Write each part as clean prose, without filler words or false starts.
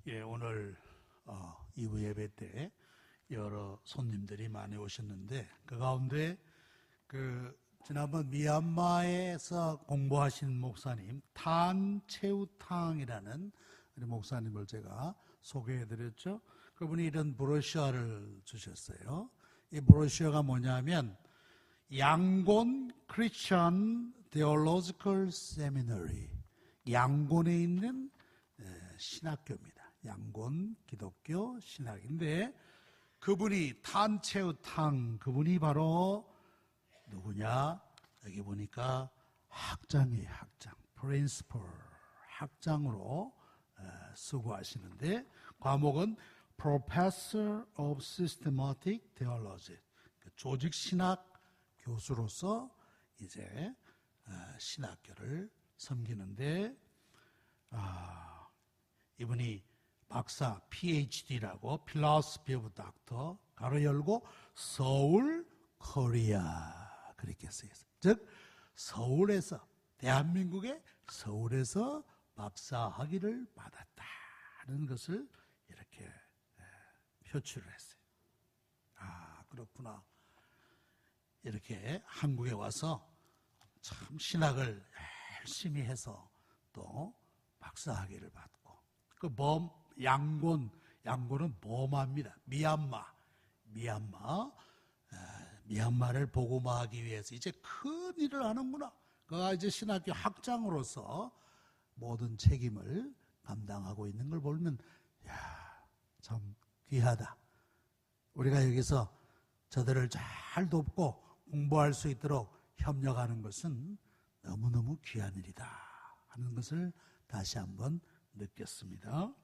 예, 오늘 2부 예배 때 여러 손님들이 많이 오셨는데 그 가운데 지난번 미얀마에서 공부하신 목사님 탄 체우탕이라는 우리 목사님을 제가 소개해드렸죠. 그분이 이런 브로셔를 주셨어요. 이 브로셔가 뭐냐면 양곤 크리스천 테올로지컬 세미너리, 양곤에 있는 신학교입니다. 양곤 기독교 신학인데 그분이 탄체우탕, 그분이 바로 누구냐? 여기 보니까 학장이에요. 학장, 프린시플 학장으로 수고하시는데 과목은 Professor of Systematic Theology, 조직 신학 교수로서 이제 신학교를 섬기는데 이분이 박사 PhD라고 Philosophy of Doctor 가로 열고 서울 코리아 그렇게 쓰였어요. 즉 서울에서, 대한민국의 서울에서 박사 학위를 받았다는 것을 이렇게 표출을 했어요. 그렇구나. 이렇게 한국에 와서 참 신학을 열심히 해서 또 박사 학위를 받고, 양곤은 버마입니다. 미얀마를 복음화하기 위해서 이제 큰 일을 하는구나. 그가 이제 신학교 학장으로서 모든 책임을 감당하고 있는 걸 보면 참 귀하다. 우리가 여기서 저들을 잘 돕고 공부할 수 있도록 협력하는 것은 너무너무 귀한 일이다 하는 것을 다시 한번 느꼈습니다.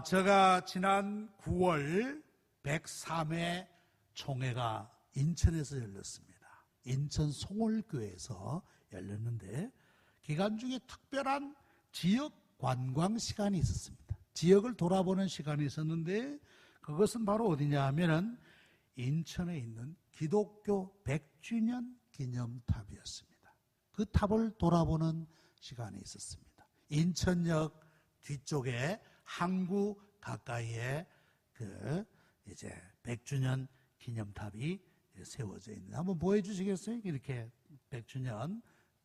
제가 지난 9월 103회 총회가 인천에서 열렸습니다. 인천 송월교에서 열렸는데 기간 중에 특별한 지역 관광 시간이 있었습니다. 지역을 돌아보는 시간이 있었는데 그것은 바로 어디냐 하면은 인천에 있는 기독교 100주년 기념탑이었습니다. 그 탑을 돌아보는 시간이 있었습니다. 인천역 뒤쪽에 항구 가까이에 이제 100주년 기념탑이 세워져 있는데 한번 보여주시겠어요? 이렇게 100주년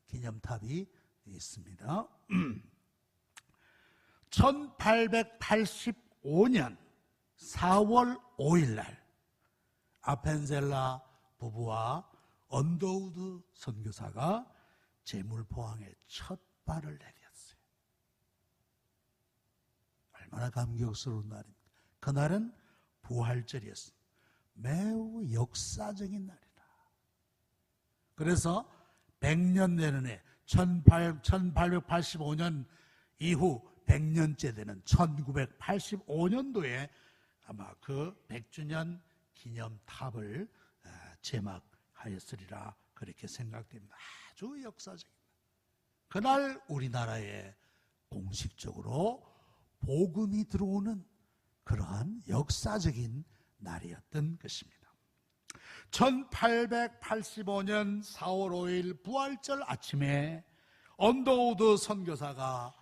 기념탑이 있습니다. 1885년 4월 5일 날 아펜젤라 부부와 언더우드 선교사가 제물포항에 첫 발을 내렸어요. 얼마나 감격스러운 날입니까? 그날은 부활절이었습니다. 매우 역사적인 날이다. 그래서 100년 내년에 1885년 이후 100년째 되는 1985년도에 아마 그 100주년 기념탑을 제막하였으리라 그렇게 생각됩니다. 아주 역사적입니다. 그날 우리나라에 공식적으로 복음이 들어오는 그러한 역사적인 날이었던 것입니다. 1885년 4월 5일 부활절 아침에 언더우드 선교사가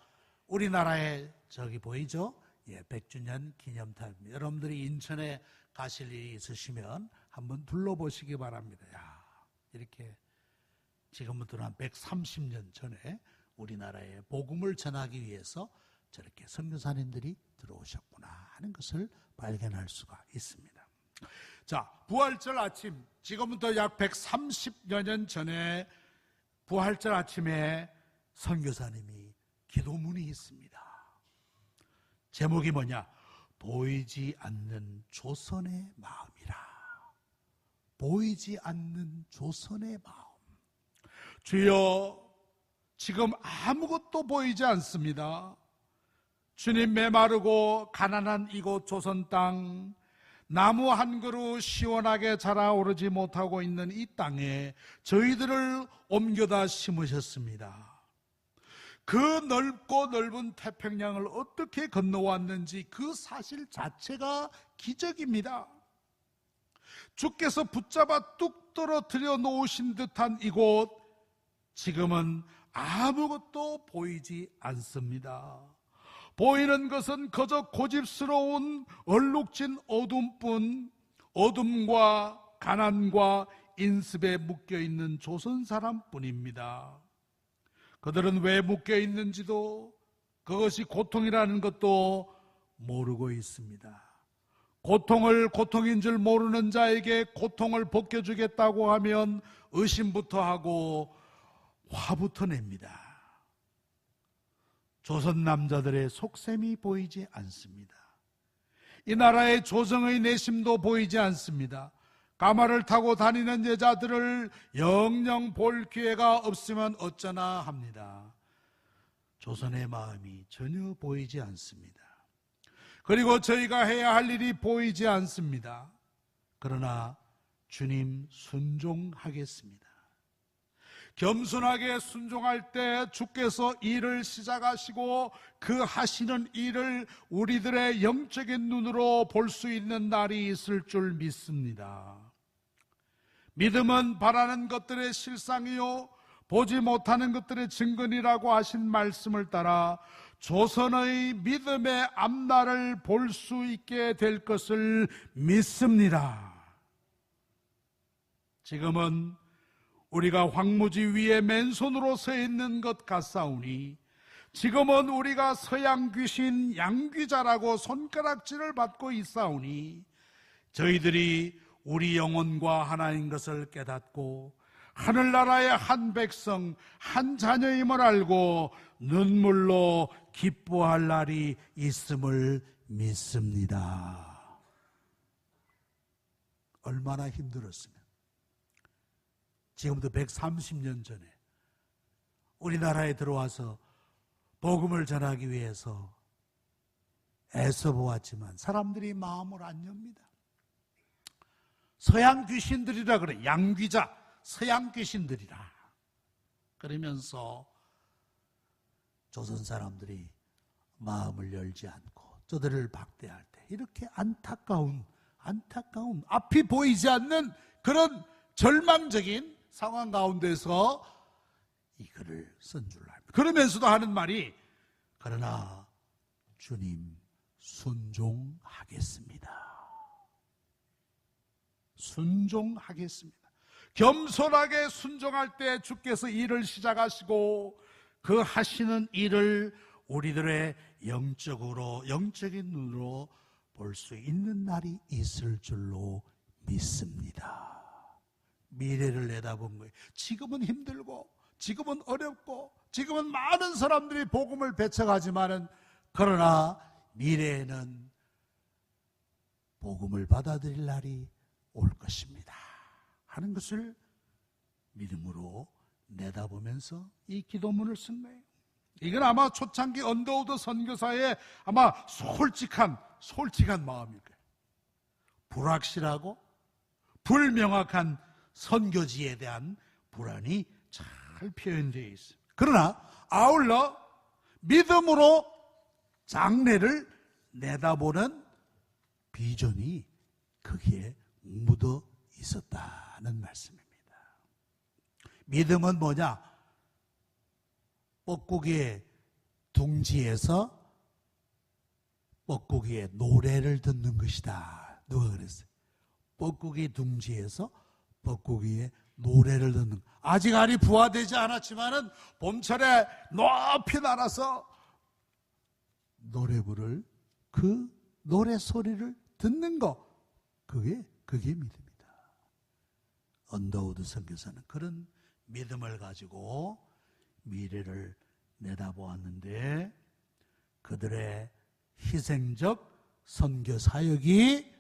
우리나라에 저기 보이죠? 100주년 기념탑입니다. 여러분들이 인천에 가실 일이 있으시면 한번 둘러보시기 바랍니다. 이렇게 지금부터는 한 130년 전에 우리나라에 복음을 전하기 위해서 저렇게 선교사님들이 들어오셨구나 하는 것을 발견할 수가 있습니다. 자, 부활절 아침, 지금부터 약 130여 년 전에 부활절 아침에 선교사님이 기도문이 있습니다. 제목이 뭐냐? 보이지 않는 조선의 마음이라. 보이지 않는 조선의 마음. 주여, 지금 아무것도 보이지 않습니다. 주님, 메마르고 가난한 이곳 조선 땅, 나무 한 그루 시원하게 자라오르지 못하고 있는 이 땅에 저희들을 옮겨다 심으셨습니다. 그 넓고 넓은 태평양을 어떻게 건너왔는지 그 사실 자체가 기적입니다. 주께서 붙잡아 뚝 떨어뜨려 놓으신 듯한 이곳, 지금은 아무것도 보이지 않습니다. 보이는 것은 그저 고집스러운 얼룩진 어둠뿐, 어둠과 가난과 인습에 묶여있는 조선 사람뿐입니다. 그들은 왜 묶여있는지도, 그것이 고통이라는 것도 모르고 있습니다. 고통을 고통인 줄 모르는 자에게 고통을 벗겨주겠다고 하면 의심부터 하고 화부터 냅니다. 조선 남자들의 속셈이 보이지 않습니다. 이 나라의 조정의 내심도 보이지 않습니다. 가마를 타고 다니는 여자들을 영영 볼 기회가 없으면 어쩌나 합니다. 조선의 마음이 전혀 보이지 않습니다. 그리고 저희가 해야 할 일이 보이지 않습니다. 그러나 주님 순종하겠습니다. 겸손하게 순종할 때 주께서 일을 시작하시고 그 하시는 일을 우리들의 영적인 눈으로 볼 수 있는 날이 있을 줄 믿습니다. 믿음은 바라는 것들의 실상이요 보지 못하는 것들의 증거니라고 하신 말씀을 따라 조선의 믿음의 앞날을 볼 수 있게 될 것을 믿습니다. 지금은 우리가 황무지 위에 맨손으로 서 있는 것 같사오니, 지금은 우리가 서양 귀신 양귀자라고 손가락질을 받고 있사오니, 저희들이 우리 영혼과 하나인 것을 깨닫고 하늘나라의 한 백성, 한 자녀임을 알고 눈물로 기뻐할 날이 있음을 믿습니다. 얼마나 힘들었으면 지금부터 130년 전에 우리나라에 들어와서 복음을 전하기 위해서 애써 보았지만 사람들이 마음을 안 엽니다. 서양 귀신들이라 그래. 양귀자, 서양 귀신들이라 그러면서 조선 사람들이 마음을 열지 않고 저들을 박대할 때 이렇게 안타까운 앞이 보이지 않는 그런 절망적인 상황 가운데서 이 글을 쓴 줄 압니다. 그러면서도 하는 말이, 그러나 주님 순종하겠습니다. 순종하겠습니다. 겸손하게 순종할 때 주께서 일을 시작하시고 그 하시는 일을 우리들의 영적인 눈으로 볼 수 있는 날이 있을 줄로 믿습니다. 미래를 내다본 거예요. 지금은 힘들고 지금은 어렵고 지금은 많은 사람들이 복음을 배척하지만은, 그러나 미래에는 복음을 받아들일 날이 올 것입니다 하는 것을 믿음으로 내다보면서 이 기도문을 쓴 거예요. 이건 아마 초창기 언더우드 선교사의 아마 솔직한 마음일 거예요. 불확실하고 불명확한 선교지에 대한 불안이 잘 표현되어 있습니다. 그러나 아울러 믿음으로 장래를 내다보는 비전이 거기에 묻어 있었다는 말씀입니다. 믿음은 뭐냐? 뻐꾸기의 둥지에서 뻐꾸기의 노래를 듣는 것이다. 누가 그랬어요? 뻐꾸기 둥지에서 뻐꾸기의 노래를 듣는, 아직 알이 부화되지 않았지만은 봄철에 높이 날아서 노래 부를 그 노래 소리를 듣는 거, 그게 믿음이다. 언더우드 선교사는 그런 믿음을 가지고 미래를 내다보았는데, 그들의 희생적 선교 사역이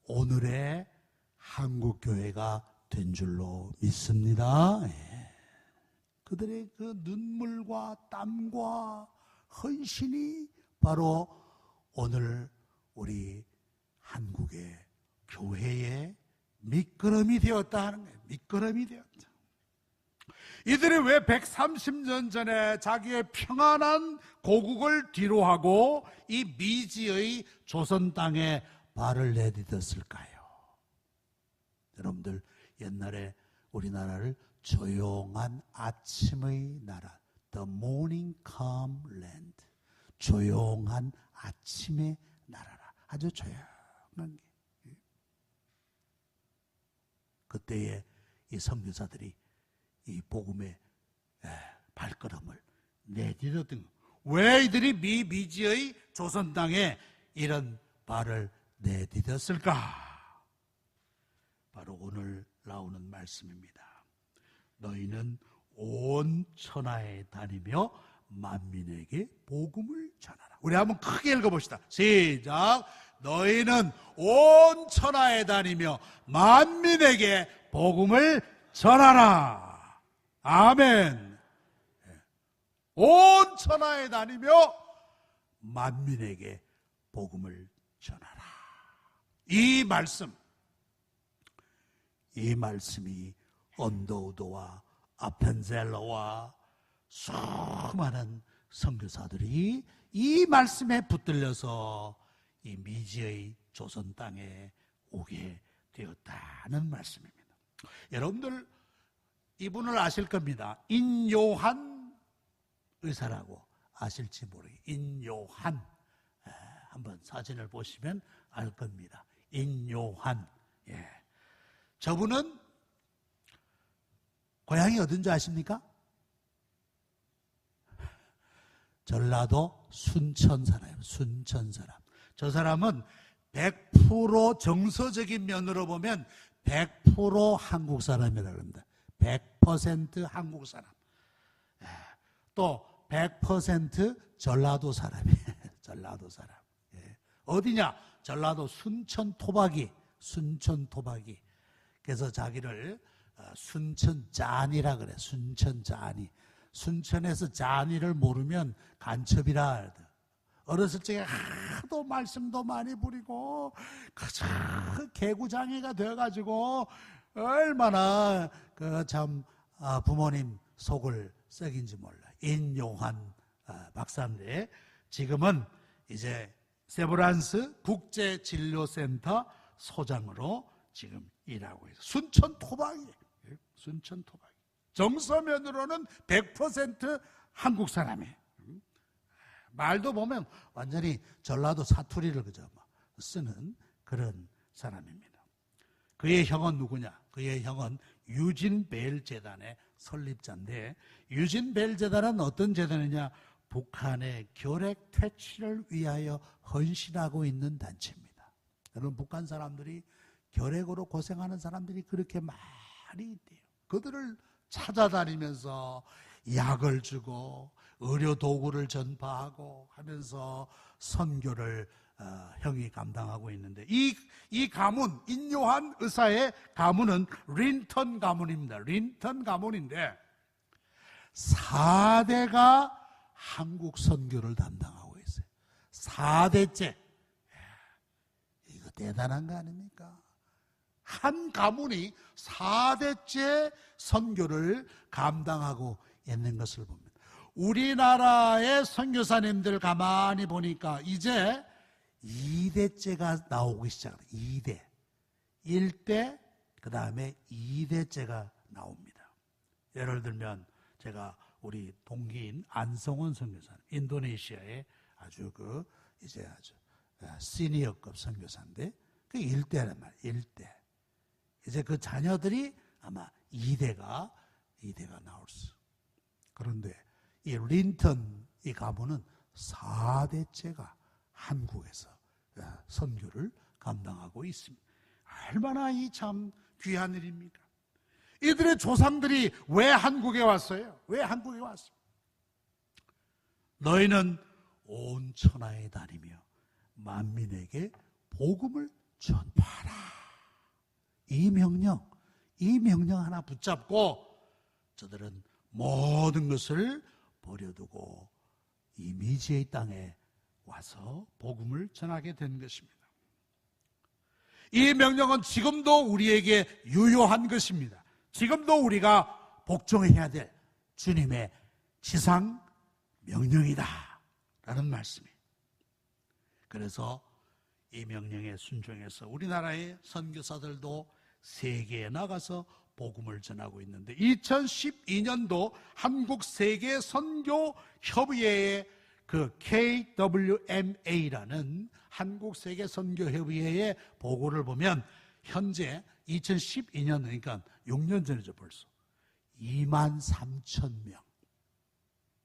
오늘의 한국교회가 된 줄로 믿습니다. 그들의 그 눈물과 땀과 헌신이 바로 오늘 우리 한국의 교회의 밑거름이 되었다 하는 거예요. 밑거름이 되었다. 이들이 왜 130년 전에 자기의 평안한 고국을 뒤로하고 이 미지의 조선 땅에 발을 내딛었을까요? 여러분들, 옛날에 우리나라를 조용한 아침의 나라, The Morning Calm Land, 조용한 아침의 나라라. 아주 조용한 게. 그때에 이 선교사들이 이 복음의 발걸음을 내디뎠던 거. 왜 이들이 미지의 조선 땅에 이런 발을 내디뎠을까? 바로 오늘 나오는 말씀입니다. 너희는 온 천하에 다니며 만민에게 복음을 전하라. 우리 한번 크게 읽어봅시다. 시작. 너희는 온 천하에 다니며 만민에게 복음을 전하라. 아멘. 온 천하에 다니며 만민에게 복음을 전하라. 이 말씀이 언더우드와 아펜젤러와 수많은 선교사들이 이 말씀에 붙들려서 이 미지의 조선 땅에 오게 되었다는 말씀입니다. 여러분들 이분을 아실 겁니다. 인요한 의사라고 아실지 모르겠어요. 인요한. 한번 사진을 보시면 알 겁니다. 인요한. 저분은 고향이 어딘지 아십니까? 전라도 순천 사람이에요. 순천 사람. 저 사람은 100% 정서적인 면으로 보면 100% 한국 사람이라고 합니다. 100% 한국 사람. 또 100% 전라도 사람이에요. 전라도 사람. 어디냐? 전라도 순천 토박이. 그래서 자기를 순천 짠이라 그래. 순천 짠이. 순천에서 짠이를 모르면 간첩이라. 어렸을 적에 하도 말씀도 많이 부리고 개구장이가 되어가지고 얼마나 부모님 속을 썩인지 몰라. 인요한 박사인데 지금은 이제 세브란스 국제진료센터 소장으로 지금 일하고 있어요. 순천 토박이. 정서면으로는 100% 한국 사람이에요. 말도 보면 완전히 전라도 사투리를 그저 쓰는 그런 사람입니다. 그의 형은 누구냐? 그의 형은 유진 베일 재단의 설립자인데, 유진 베일 재단은 어떤 재단이냐? 북한의 결핵 퇴치를 위하여 헌신하고 있는 단체입니다. 여러분, 북한 사람들이 결핵으로 고생하는 사람들이 그렇게 많이 있대요. 그들을 찾아다니면서 약을 주고 의료 도구를 전파하고 하면서 선교를 형이 감당하고 있는데, 이 가문, 인요한 의사의 가문은 린턴 가문입니다. 린턴 가문인데 4대가 한국 선교를 담당하고 있어요. 4대째. 이거 대단한 거 아닙니까? 한 가문이 4대째 선교를 감당하고 있는 것을 봅니다. 우리나라의 선교사님들 가만히 보니까 이제 2대째가 나오기 시작합니다. 2대. 1대, 그 다음에 2대째가 나옵니다. 예를 들면 제가 우리 동기인 안성원 선교사님, 인도네시아의 아주 이제 아주 시니어급 선교사인데, 그 1대란 말이에요. 1대. 이제 그 자녀들이 아마 2대가 나올 수. 그런데 이 린턴 이 가문은 4대째가 한국에서 선교를 감당하고 있습니다. 얼마나 이 참 귀한 일입니까? 이들의 조상들이 왜 한국에 왔어요? 왜 한국에 왔어요? 너희는 온 천하에 다니며 만민에게 복음을 전파하라. 이 명령 하나 붙잡고 저들은 모든 것을 버려두고 이 미지의 땅에 와서 복음을 전하게 된 것입니다. 이 명령은 지금도 우리에게 유효한 것입니다. 지금도 우리가 복종해야 될 주님의 지상 명령이다 라는 말씀이에요. 그래서 이 명령에 순종해서 우리나라의 선교사들도 세계에 나가서 복음을 전하고 있는데, 2012년도 한국 세계 선교 협의회의 그 KWMA라는 한국세계선교협의회의 보고를 보면 현재 2012년, 그러니까 6년 전이죠 벌써, 23,000명,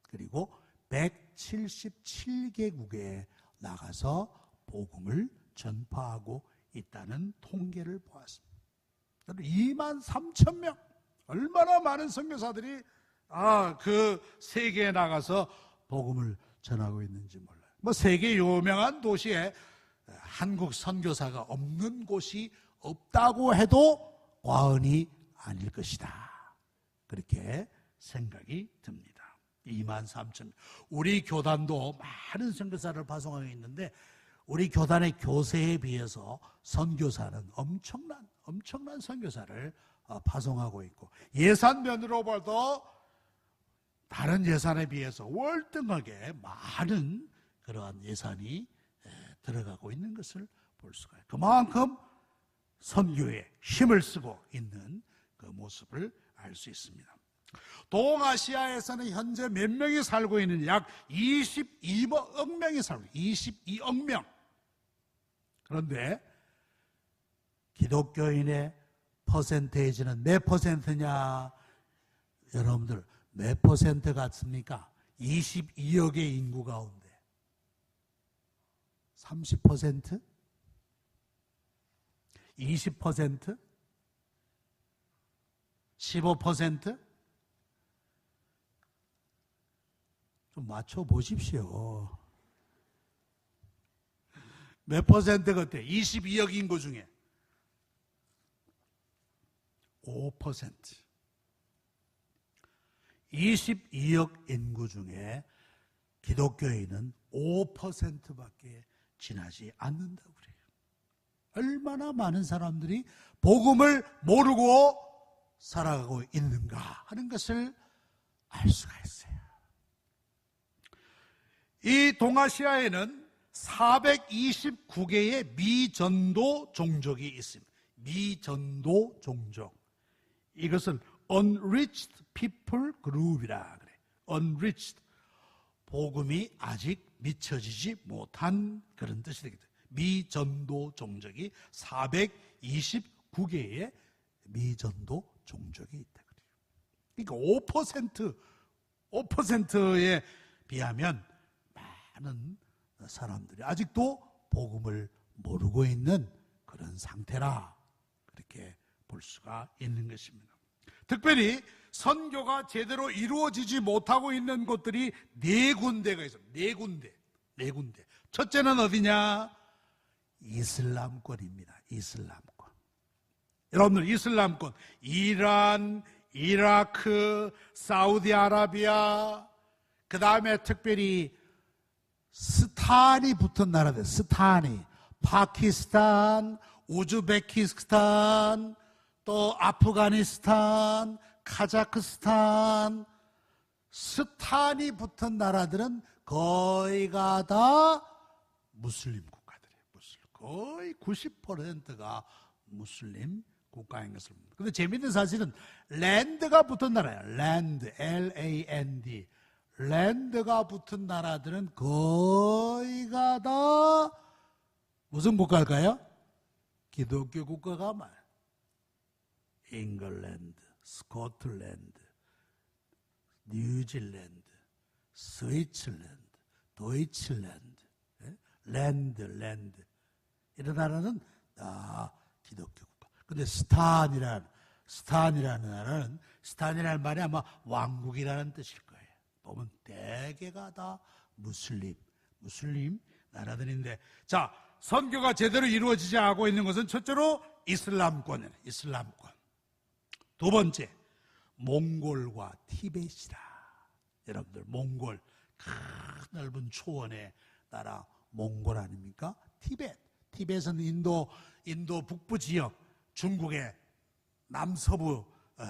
그리고 177개국에 나가서 복음을 전파하고 있다는 통계를 보았습니다. 23,000명, 얼마나 많은 선교사들이 그 세계에 나가서 복음을 전하고 있는지 몰라요. 세계 유명한 도시에 한국 선교사가 없는 곳이 없다고 해도 과언이 아닐 것이다. 그렇게 생각이 듭니다. 23,000명. 우리 교단도 많은 선교사를 파송하고 있는데 우리 교단의 교세에 비해서 선교사는 엄청난 선교사를 파송하고 있고, 예산면으로 봐도 다른 예산에 비해서 월등하게 많은 그러한 예산이 들어가고 있는 것을 볼 수가 있어요. 그만큼 선교에 힘을 쓰고 있는 그 모습을 알 수 있습니다. 동아시아에서는 현재 몇 명이 살고 있는 약 22억 명이 살고 있어요. 22억 명. 그런데 기독교인의 퍼센테이지는 몇 퍼센트냐? 여러분들 몇 퍼센트 같습니까? 22억의 인구 가운데 30%? 20%? 15%? 좀 맞춰보십시오. 몇 퍼센트 같아요? 22억 인구 중에 5%. 22억 인구 중에 기독교인은 5%밖에 지나지 않는다고 그래요. 얼마나 많은 사람들이 복음을 모르고 살아가고 있는가 하는 것을 알 수가 있어요. 이 동아시아에는 429개의 미전도 종족이 있습니다. 미전도 종족. 이것은 unreached people group이라 그래. unreached. 복음이 아직 미쳐지지 못한 그런 뜻이 되겠다. 미전도 종족이 429개의 미전도 종족이 있다 그래요. 그러니까 5%에 비하면 많은 사람들이 아직도 복음을 모르고 있는 그런 상태라 그렇게 볼 수가 있는 것입니다. 특별히 선교가 제대로 이루어지지 못하고 있는 곳들이 네 군데가 있어요. 네 군데. 첫째는 어디냐? 이슬람권입니다. 이슬람권. 여러분들 이슬람권, 이란, 이라크, 사우디아라비아, 그 다음에 특별히 스탄이 붙은 나라들, 스탄이, 파키스탄, 우즈베키스탄, 또 아프가니스탄, 카자흐스탄, 스탄이 붙은 나라들은 거의가 다 무슬림 국가들이에요. 거의 90%가 무슬림 국가인 것을 봅니다. 근데 재밌는 사실은 랜드가 붙은 나라예요. 랜드, L-A-N-D. 랜드가 붙은 나라들은 거의가 다 무슨 국가일까요? 기독교 국가가 많아요. 잉글랜드, 스코틀랜드, 뉴질랜드, 스위츠랜드, 도이칠랜드, 랜드 이런 나라는 다 기독교 국가. 근데 스탄이라는 나라는, 스탄이라는 말이 아마 왕국이라는 뜻일 거예요. 보면 대개가 다 무슬림 나라들인데, 자, 선교가 제대로 이루어지지 않고 있는 것은 첫째로 이슬람권이에요. 이슬람권. 두 번째, 몽골과 티벳이다. 여러분들, 몽골, 큰 넓은 초원의 나라 몽골 아닙니까? 티벳은 인도 북부 지역, 중국의 남서부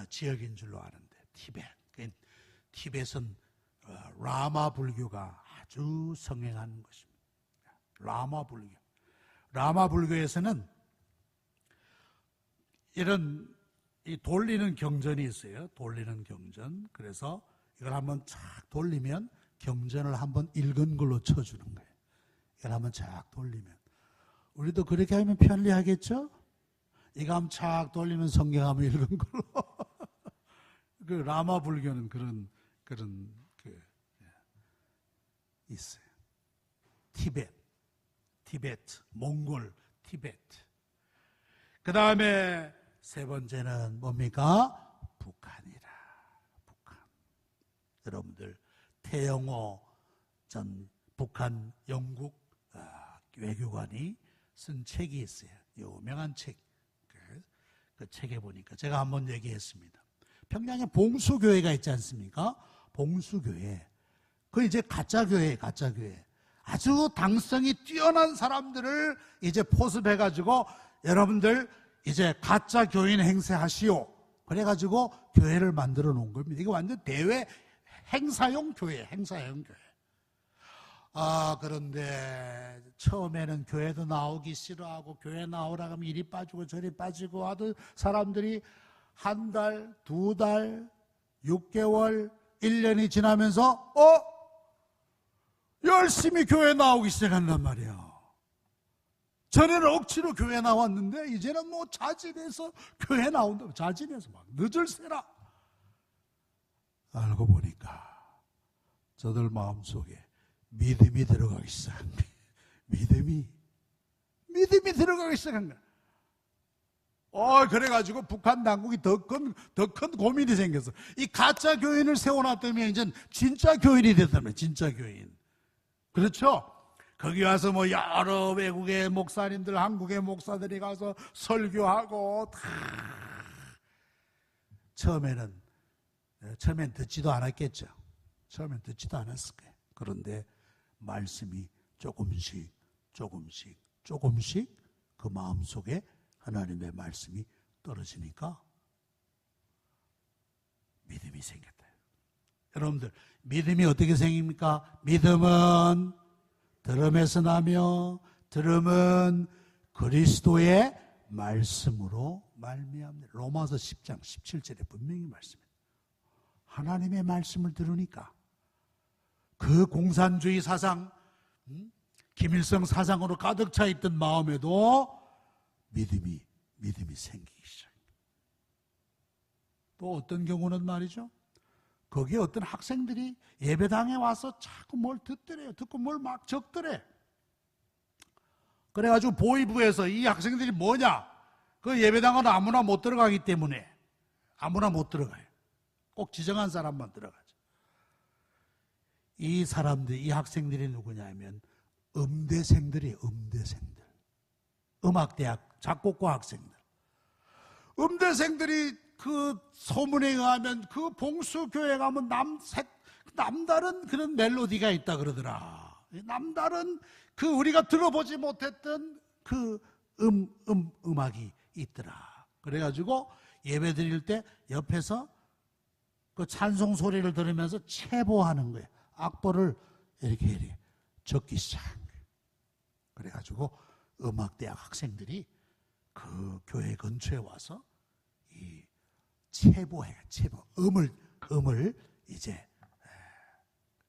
지역인 줄로 아는데, 티벳은 라마 불교가 아주 성행하는 것입니다. 라마 불교에서는 이런 이 돌리는 경전이 있어요. 돌리는 경전. 그래서 이걸 한번 착 돌리면 경전을 한번 읽은 걸로 쳐주는 거예요. 이걸 한번 쫙 돌리면 우리도 그렇게 하면 편리하겠죠? 이거 한번 쫙 돌리면 성경 한번 읽은 걸로. 그 라마 불교는 그런 있어요. 티베트, 몽골, 티베트. 그 다음에 세 번째는 뭡니까? 북한이라. 북한. 여러분들 태영호 전 북한 영국 외교관이 쓴 책이 있어요. 유명한 책. 그 책에 보니까 제가 한번 얘기했습니다. 평양에 봉수교회가 있지 않습니까? 봉수교회. 그 이제 가짜교회, 가짜교회. 아주 당성이 뛰어난 사람들을 이제 포섭해가지고 여러분들 이제 가짜 교인 행세하시오. 그래가지고 교회를 만들어 놓은 겁니다. 이게 완전 대외 행사용 교회, 행사용 교회. 그런데 처음에는 교회도 나오기 싫어하고 교회 나오라고 하면 이리 빠지고 저리 빠지고 하던 사람들이 한 달, 두 달, 6개월, 1년이 지나면서 열심히 교회 나오기 시작한단 말이에요. 전에는 억지로 교회 나왔는데 이제는 뭐 자진해서 교회 나온다고 자진해서 막 늦을 새라. 알고 보니까 저들 마음속에 믿음이 들어가기 시작한 거예요. 믿음이 들어가기 시작한 거예요. 그래가지고 북한 당국이 더 큰 고민이 생겼어. 이 가짜 교인을 세워놨다면 이제 진짜 교인이 됐다면 진짜 교인. 그렇죠? 거기 와서 뭐 여러 외국의 목사님들, 한국의 목사들이 가서 설교하고 다 처음엔 듣지도 않았겠죠. 처음엔 듣지도 않았을 거예요. 그런데 말씀이 조금씩 그 마음속에 하나님의 말씀이 떨어지니까 믿음이 생겼다. 여러분들 믿음이 어떻게 생깁니까? 믿음은 들음에서 나며 들음은 그리스도의 말씀으로 말미암니다. 로마서 10장 17절에 분명히 말씀입니다. 하나님의 말씀을 들으니까 그 공산주의 사상, 김일성 사상으로 가득 차 있던 마음에도 믿음이 생기기 시작합니다. 또 어떤 경우는 말이죠. 거기에 어떤 학생들이 예배당에 와서 자꾸 뭘 듣더래요. 듣고 뭘 막 적더래. 그래가지고 보위부에서 이 학생들이 뭐냐? 그 예배당은 아무나 못 들어가기 때문에 아무나 못 들어가요. 꼭 지정한 사람만 들어가죠. 이 사람들, 이 학생들이 누구냐면 음대생들이에요. 음대생들. 음악대학 작곡과 학생들. 음대생들이 그 소문에 의하면 그 봉수교회 가면 남다른 그런 멜로디가 있다 그러더라. 남다른 그 우리가 들어보지 못했던 그 음악이 있더라. 그래가지고 예배 드릴 때 옆에서 그 찬송 소리를 들으면서 체보하는 거예요. 악보를 이렇게 적기 시작한 거예요. 그래가지고 음악대학 학생들이 그 교회 근처에 와서 이 체보. 음을 이제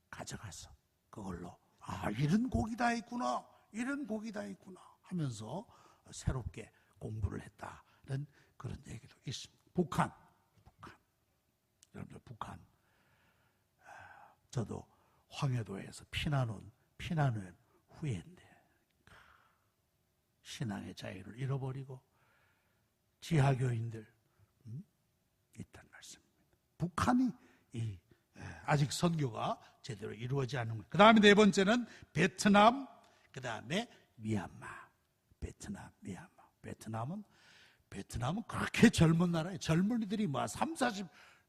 가져가서 그걸로 이런 곡이 다 있구나 하면서 새롭게 공부를 했다는 그런 얘기도 있습니다. 북한. 여러분들 북한. 저도 황해도에서 피난온 후회인데 신앙의 자유를 잃어버리고 지하교인들 있다는 말씀입니다. 북한이 아직 선교가 제대로 이루어지지 않는 거예요. 그 다음에 네 번째는 베트남, 그 다음에 미얀마. 베트남은 그렇게 젊은 나라예요. 젊은이들이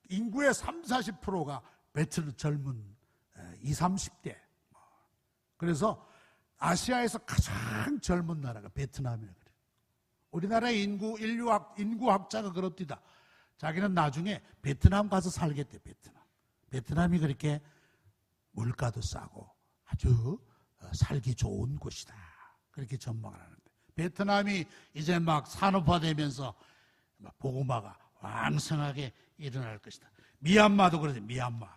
인구의 30-40%가 젊은 20-30대. 그래서 아시아에서 가장 젊은 나라가 베트남이라고 그래요. 우리나라의 인구학자가 그렇디다. 자기는 나중에 베트남 가서 살겠대. 베트남이 그렇게 물가도 싸고 아주 살기 좋은 곳이다. 그렇게 전망을 하는데 베트남이 이제 막 산업화되면서 보고마가 왕성하게 일어날 것이다. 미얀마도 그러죠. 미얀마.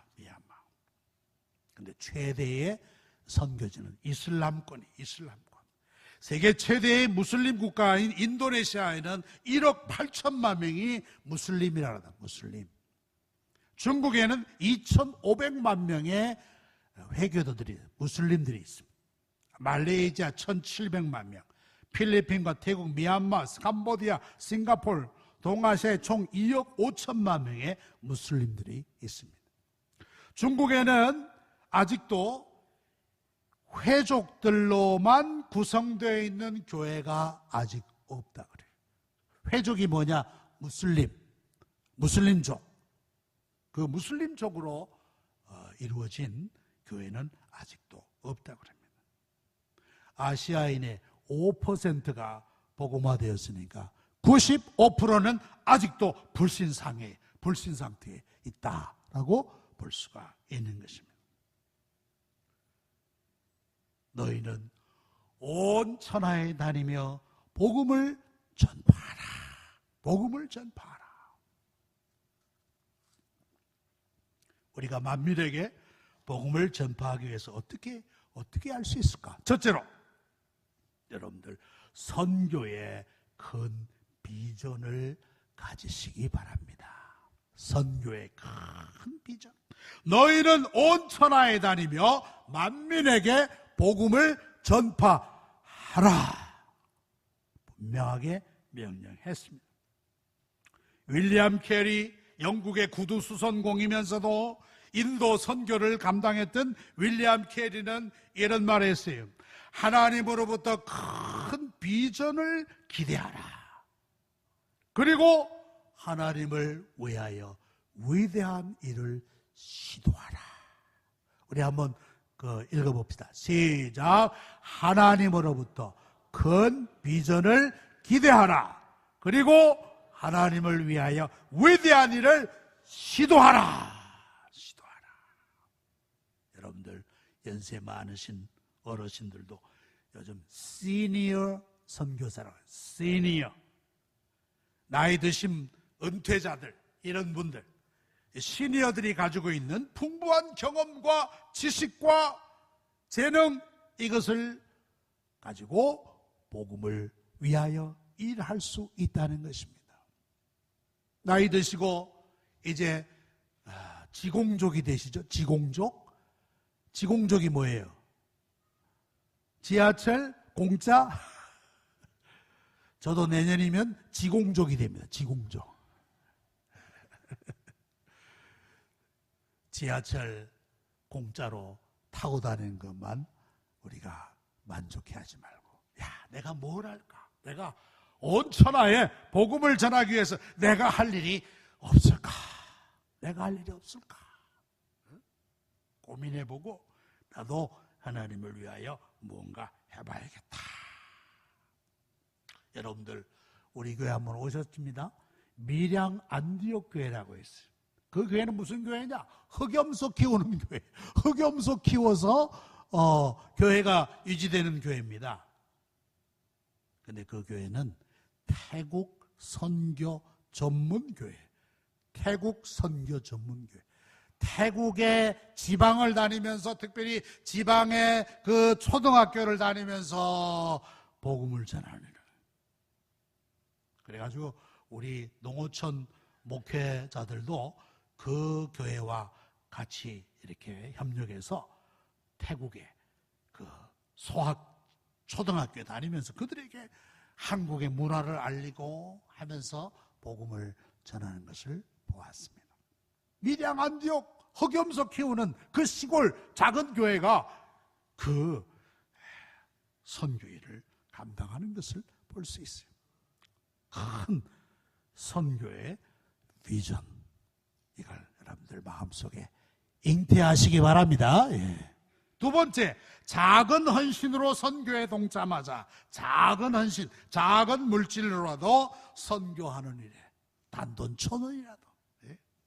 근데 최대의 선교지는 이슬람권. 세계 최대의 무슬림 국가인 인도네시아에는 1억 8천만 명이 무슬림이라다. 무슬림. 중국에는 2,500만 명의 회교도들이, 무슬림들이 있습니다. 말레이시아 1,700만 명, 필리핀과 태국, 미얀마, 캄보디아, 싱가포르, 동아시아에 총 2억 5천만 명의 무슬림들이 있습니다. 중국에는 아직도 회족들로만 구성되어 있는 교회가 아직 없다 그래요. 회족이 뭐냐? 무슬림족. 그 무슬림족으로 이루어진 교회는 아직도 없다 그럽니다. 아시아인의 5%가 복음화되었으니까 95%는 아직도 불신 상태에 있다라고 볼 수가 있는 것입니다. 너희는 온 천하에 다니며 복음을 전파하라. 복음을 전파하라. 우리가 만민에게 복음을 전파하기 위해서 어떻게 할 수 있을까? 첫째로, 여러분들 선교의 큰 비전을 가지시기 바랍니다. 선교의 큰 비전. 너희는 온 천하에 다니며 만민에게 복음을 전파하라. 분명하게 명령했습니다. 윌리엄 캐리, 영국의 구두 수선공이면서도 인도 선교를 감당했던 윌리엄 캐리는 이런 말을 했어요. 하나님으로부터 큰 비전을 기대하라. 그리고 하나님을 위하여 위대한 일을 시도하라. 우리 한번 읽어봅시다. 시작. 하나님으로부터 큰 비전을 기대하라. 그리고 하나님을 위하여 위대한 일을 시도하라. 여러분들 연세 많으신 어르신들도 요즘 시니어 선교사라고 해요. 시니어. 나이 드신 은퇴자들, 이런 분들, 시니어들이 가지고 있는 풍부한 경험과 지식과 재능, 이것을 가지고 복음을 위하여 일할 수 있다는 것입니다. 나이 드시고 이제 지공족이 되시죠. 지공족이 뭐예요? 지하철 공짜? 저도 내년이면 지공족이 됩니다. 지공족. 지하철 공짜로 타고 다니는 것만 우리가 만족해하지 말고, 내가 뭘 할까? 내가 온 천하에 복음을 전하기 위해서 내가 할 일이 없을까? 고민해보고 나도 하나님을 위하여 무언가 해봐야겠다. 여러분들 우리 교회 한번 오셨습니다. 밀양 안디옥 교회라고 했어요. 그 교회는 무슨 교회냐? 흑염소 키우는 교회. 흑염소 키워서 교회가 유지되는 교회입니다. 근데 그 교회는 태국 선교 전문 교회. 태국 선교 전문 교회. 태국의 지방을 다니면서, 특별히 지방의 그 초등학교를 다니면서 복음을 전하는. 그래가지고 우리 농어촌 목회자들도 그 교회와 같이 이렇게 협력해서 태국의 그 소학 초등학교에 다니면서 그들에게 한국의 문화를 알리고 하면서 복음을 전하는 것을 보았습니다. 밀양 안디옥 흑염소 키우는 그 시골 작은 교회가 그 선교일을 감당하는 것을 볼 수 있어요. 큰 선교의 비전, 이걸 여러분들 마음속에 잉태하시기 바랍니다. 두 번째, 작은 헌신으로 선교에 동참하자. 작은 헌신, 작은 물질로라도 선교하는 일에 단돈 1,000원이라도,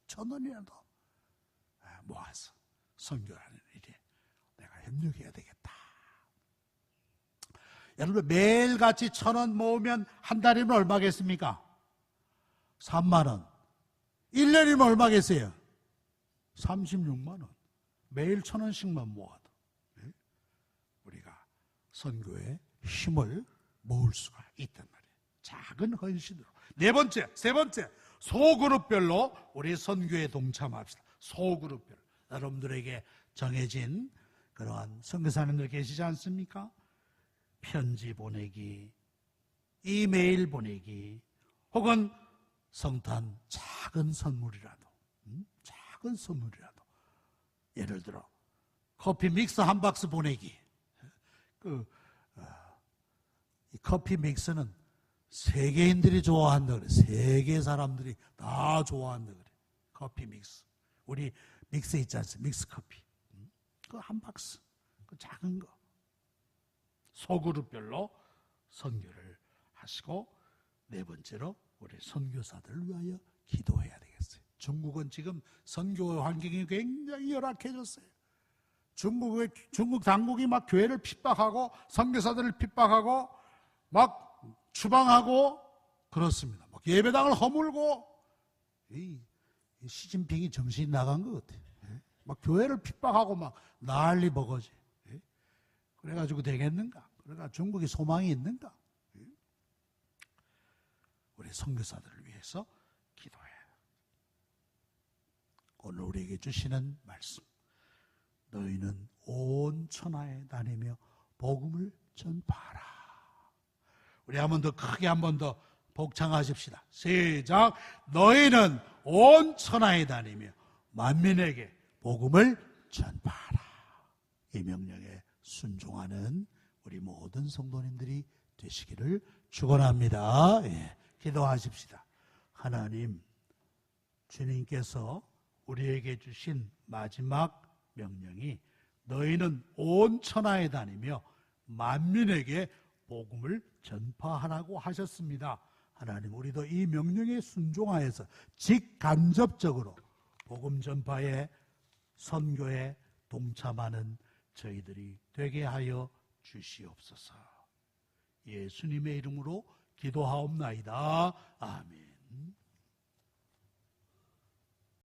1,000원이라도 모아서 선교하는 일에 내가 협력해야 되겠다. 여러분, 매일같이 1,000원 모으면 한 달이면 얼마겠습니까? 3만 원. 1년이면 얼마겠어요? 36만 원. 매일 1,000원씩만 모아도 우리가 선교에 힘을 모을 수가 있단 말이에요. 작은 헌신으로. 세 번째, 소그룹별로 우리 선교에 동참합시다. 소그룹별로. 여러분들에게 정해진 그러한 선교사님들 계시지 않습니까? 편지 보내기, 이메일 보내기, 혹은 성탄 작은 선물이라도, 예를 들어 커피 믹스 한 박스 보내기. 이 커피 믹스는 세계인들이 좋아한다 그래. 세계 사람들이 다 좋아한다 그래. 커피 믹스. 우리 믹스 있지 않습니까? 믹스 커피. 그 한 박스. 그 작은 거. 소그룹별로 선교를 하시고, 네 번째로 우리 선교사들을 위하여 기도해야 되겠어요. 중국은 지금 선교 환경이 굉장히 열악해졌어요. 중국 당국이 막 교회를 핍박하고 선교사들을 핍박하고 막 추방하고 그렇습니다. 막 예배당을 허물고, 이 시진핑이 정신이 나간 것 같아요. 막 교회를 핍박하고 막 난리 버거지. 그래가지고 되겠는가? 그러니까 중국이 소망이 있는가? 우리 선교사들을 위해서 기도해요. 오늘 우리에게 주시는 말씀. 너희는 온 천하에 다니며 복음을 전파하라. 우리 한 번 더 크게 한 번 더 복창하십시다. 시작. 너희는 온 천하에 다니며 만민에게 복음을 전파하라. 이 명령에 순종하는 우리 모든 성도님들이 되시기를 축원합니다. 기도하십시다. 하나님, 주님께서 우리에게 주신 마지막 명령이 너희는 온 천하에 다니며 만민에게 복음을 전파하라고 하셨습니다. 하나님, 우리도 이 명령에 순종하여서 직간접적으로 복음 전파에, 선교에 동참하는 저희들이 되게 하여 주시옵소서. 예수님의 이름으로 기도하옵나이다. 아멘.